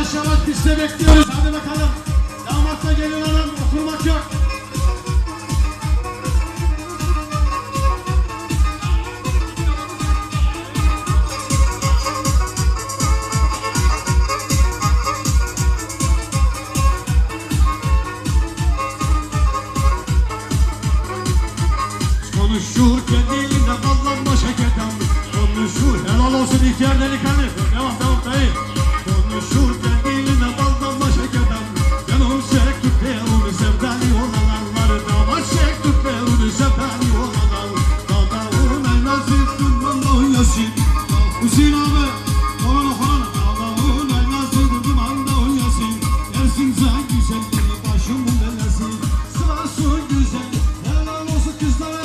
Yavaş yavaş piste bekliyoruz. Hadi bakalım. Damat da gelin hanım. Oturmak yok. Konuşurken dilinde ballanma şekerden. Konuşur helal olsun ihtiyar delikanlı. Devam dayı. Konuşurken dilinde ballanma şekerden. Yanım çek tut be onu sevdali olanları. Damat çek tut be onu sevdali olanları. Dağdağın aynası durman oynasın. Hüseyin abi korona korona. Dağdağın aynası durman oynasın. Dersin sen güzelliği başımın belası. Sırası güzel helal olsun kızlara.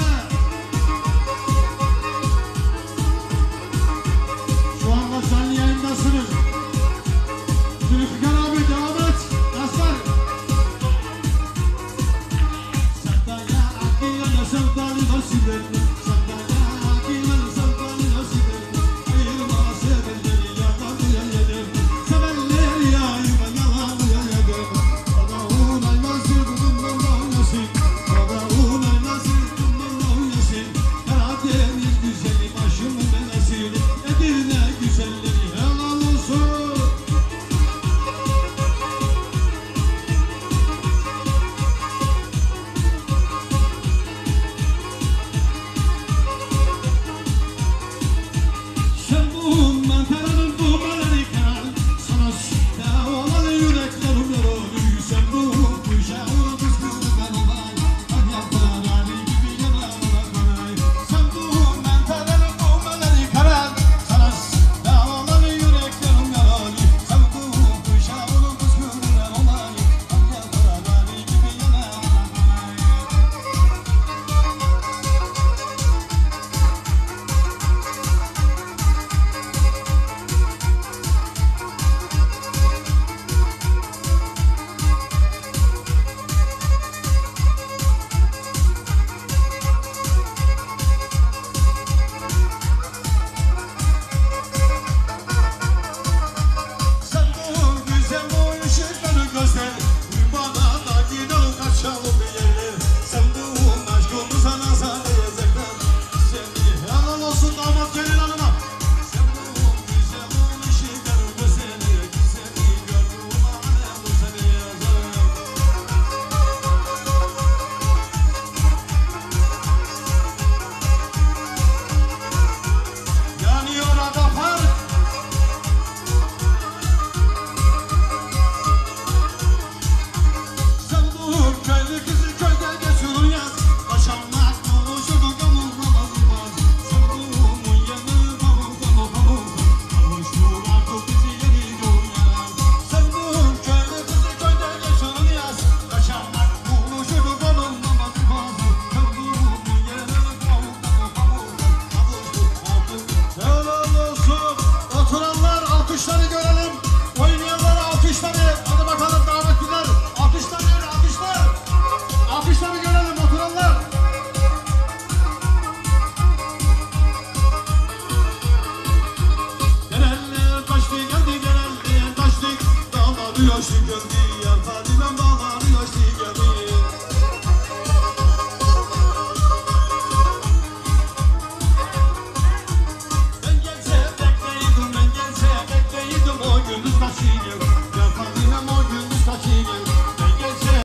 Şu anda canlı yayındasınız. Zülfikar abi devam et. Dostlar. Sevdaya akıyana sevdali nasip et. Sevdaya akıyana sevdali nasip et. Ayırma sevenleri yalan yedim. Sevenleri ayırma yalan yedim. Dağdağın aynası durman oynasın. Dağdağın aynası durman oynasın. Karadeniz güzeli başımın belası. Edirne güzelleri helal olsun. Sen bu mantaranın bu malarikan. Sana şiddet olan yüreklerim yorulur. Sen bu kuşağın kızgınlıklar olay. Adyaplarani gibi yanarlar kolay. Sen bu mantaranın bu malarikan. Sana şiddet olan yüreklerim yorulur. Sen bu kuşağın kızgınlıklar olay. Adyaplarani gibi yanarlar kolay. Sen bu güzel bu ışıkları göster. Bana da gidelim kaçalım bir yere. Sen bu aşkımı sana sarayacaklar. Seni helal olsun damat gelin hanıma. Sen bu güzel bu ışıkları göster. Seni gördüm alem bu seni yazarım. Yanıyor ada park. Sen bu köylü kızı köyde geçiyor yaz. Akşamlar konuşurdu gamur namazı var. Sen bu yanı pamuk pamuk pamuk. Kavuştur artık bizi yeri dünyaya. Sen bu köylü kızı köyde geçiyor yaz. Akşamlar konuşurdu gamur namazı var. Sen bu yanı pamuk pamuk pamuk. Kavuştur artık. Helal olsun. Oturanlar alkışları görelim. Oynayanlar alkışları. Hadi bakalım davetliler. Alkışlar görelim. Alkışlar. Alkışları görelim oturanlar. Gelenler taştı geldi gelenler taştı. Dağları yaşlı geldi yar Fadilem dağları yaşlı geldi. Ben gelse bekleydim o gündüz taşı geldi.